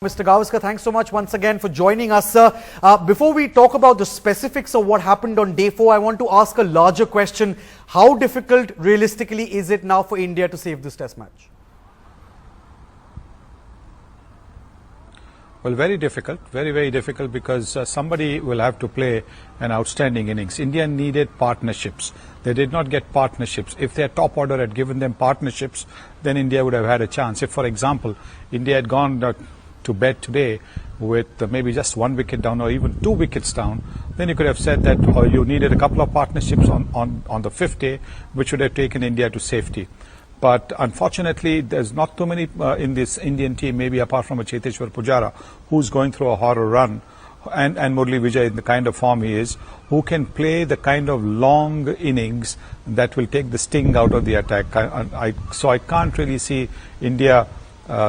Mr. Gavaskar, thanks so much once again for joining us, sir. Before we talk about the specifics of what happened on day 4, I want to ask a larger question. How difficult, realistically, is it now for India to save this test match? Well, very difficult, very difficult, because somebody will have to play an outstanding innings. India needed partnerships. They did not get partnerships. If their top order had given them partnerships, then India would have had a chance. If, for example, India had gone to bed today with maybe just 1 wicket down or even 2 wickets down, then you could have said that you needed a couple of partnerships on the 5th day, which would have taken India to safety. But unfortunately, there's not too many in this Indian team, maybe apart from a Cheteshwar Pujara, who's going through a horror run, and Murali Vijay in the kind of form he is, who can play the kind of long innings that will take the sting out of the attack. So I can't really see India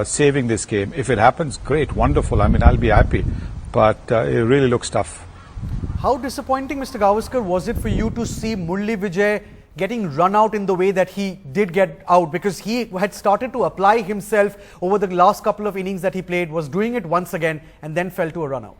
saving this game. If it happens, great, wonderful. I mean, I'll be happy. But it really looks tough. How disappointing, Mr. Gavaskar, was it for you to see Murali Vijay getting run out in the way that he did get out? Because he had started to apply himself over the last couple of innings that he played, was doing it once again, and then fell to a run out.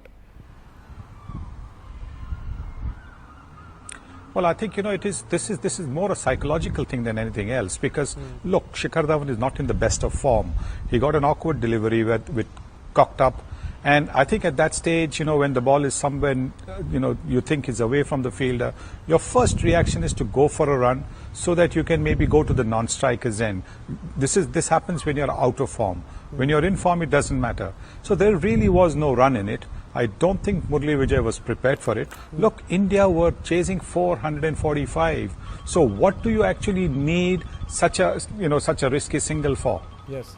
Well, I think, this is more a psychological thing than anything else, because look, Shikhar Dhawan is not in the best of form. He got an awkward delivery with cocked up, and I think at that stage, when the ball is somewhere, you think is away from the fielder, your first reaction is to go for a run so that you can maybe go to the non-striker's end. This happens when you're out of form. When you're in form, it doesn't matter. So there really was no run in it. I don't think Murali Vijay was prepared for it. Look, India were chasing 445. So what do you actually need such a risky single for? Yes.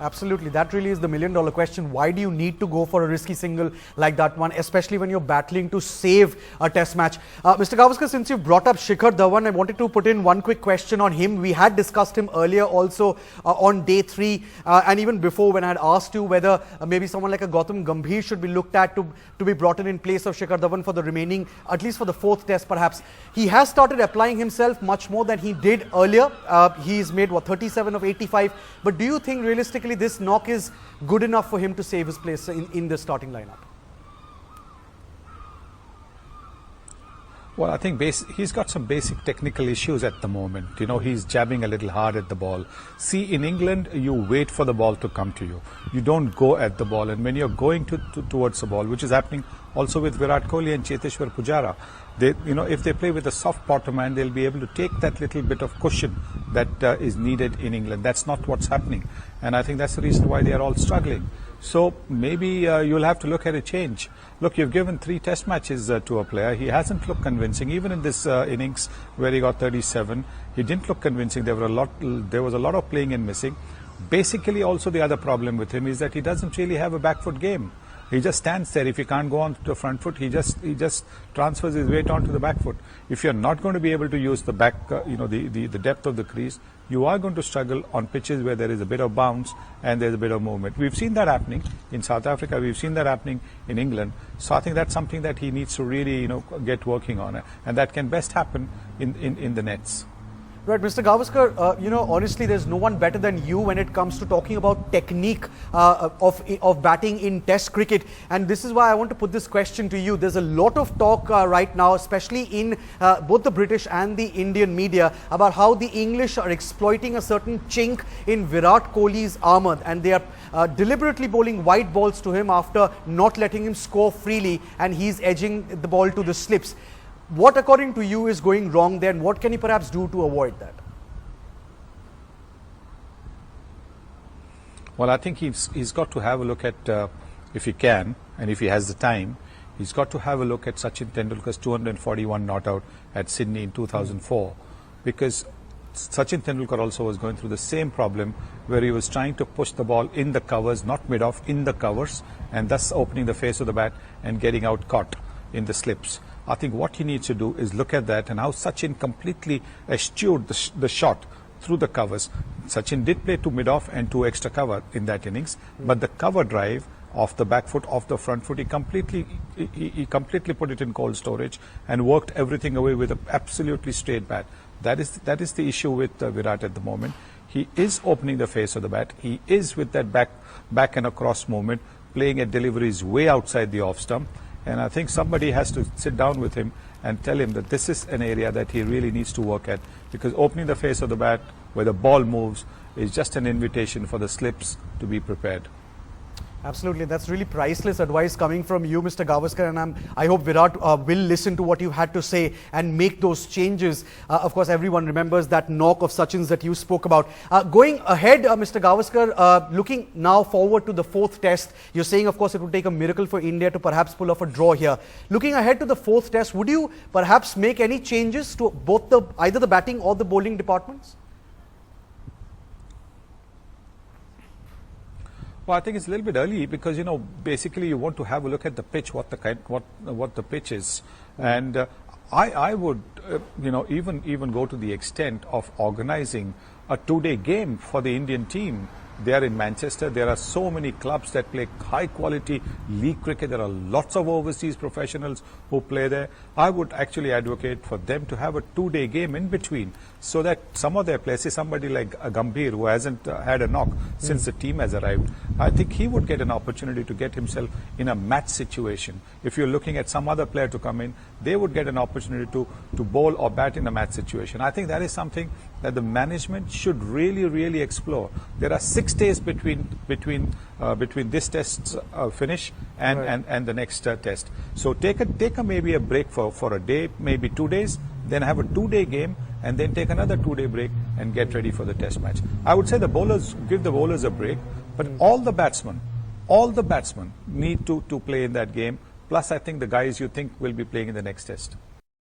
Absolutely. That really is the million-dollar question. Why do you need to go for a risky single like that one, especially when you're battling to save a test match? Mr. Gavaskar, since you brought up Shikhar Dhawan, I wanted to put in one quick question on him. We had discussed him earlier also on day 3 and even before, when I had asked you whether maybe someone like a Gautam Gambhir should be looked at to be brought in place of Shikhar Dhawan for the remaining, at least for the 4th test perhaps. He has started applying himself much more than he did earlier. He's made 37 of 85. But do you think realistically this knock is good enough for him to save his place in the starting lineup? Well, I think he's got some basic technical issues at the moment. He's jabbing a little hard at the ball. See, in England, you wait for the ball to come to you. You don't go at the ball. And when you're going towards the ball, which is happening also with Virat Kohli and Cheteshwar Pujara, if they play with a soft bottom hand, they'll be able to take that little bit of cushion that is needed in England. That's not what's happening. And I think that's the reason why they are all struggling. So maybe you'll have to look at a change. Look, you've given 3 test matches to a player. He hasn't looked convincing. Even in this innings where he got 37, he didn't look convincing. There was a lot of playing and missing. Basically, also the other problem with him is that he doesn't really have a back foot game. He just stands there. If he can't go on to the front foot, he just transfers his weight onto the back foot. If you're not going to be able to use the back, the depth of the crease, you are going to struggle on pitches where there is a bit of bounce and there's a bit of movement. We've seen that happening in South Africa. We've seen that happening in England. So I think that's something that he needs to really, get working on, and that can best happen in the nets. Right, Mr. Gavaskar, honestly, there's no one better than you when it comes to talking about technique of batting in Test cricket. And this is why I want to put this question to you. There's a lot of talk right now, especially in both the British and the Indian media, about how the English are exploiting a certain chink in Virat Kohli's armour, and they are deliberately bowling white balls to him after not letting him score freely, and he's edging the ball to the slips. What, according to you, is going wrong there, and what can he perhaps do to avoid that? Well, I think he's got to have a look at, if he can, and if he has the time, he's got to have a look at Sachin Tendulkar's 241 not out at Sydney in 2004, because Sachin Tendulkar also was going through the same problem where he was trying to push the ball in the covers, not mid-off, in the covers, and thus opening the face of the bat and getting out caught in the slips. I think what he needs to do is look at that and how Sachin completely eschewed the shot through the covers. Sachin did play 2 mid-off and 2 extra cover in that innings, but the cover drive off the back foot, off the front foot, he completely put it in cold storage and worked everything away with an absolutely straight bat. That is the issue with Virat at the moment. He is opening the face of the bat. He is with that back and across movement, playing at deliveries way outside the off stump. And I think somebody has to sit down with him and tell him that this is an area that he really needs to work at, because opening the face of the bat where the ball moves is just an invitation for the slips to be prepared. Absolutely, that's really priceless advice coming from you, Mr. Gavaskar, and I hope Virat will listen to what you had to say and make those changes. Of course, everyone remembers that knock of Sachin's that you spoke about. Going ahead, Mr. Gavaskar, looking now forward to the 4th test, you're saying, of course, it would take a miracle for India to perhaps pull off a draw here. Looking ahead to the 4th test, would you perhaps make any changes to both either the batting or the bowling departments? Well, I think it's a little bit early because, you know, basically you want to have a look at the pitch, what the pitch is. And I would, you know, even go to the extent of organizing a 2-day game for the Indian team. They are in Manchester. There are so many clubs that play high quality league cricket. There are lots of overseas professionals who play there. I would actually advocate for them to have a 2-day game in between, so that some of their players, somebody like Gambhir, who hasn't had a knock since the team has arrived, I think he would get an opportunity to get himself in a match situation. If you're looking at some other player to come in, they would get an opportunity to bowl or bat in a match situation. I think that is something that the management should really explore. There are 6 days between this test's finish and the next test. So take maybe a break for a day, maybe 2 days, then have a 2-day game, and then take another 2-day break and get ready for the test match. I would say give the bowlers a break, but all the batsmen need to play in that game. Plus, I think the guys you think will be playing in the next test.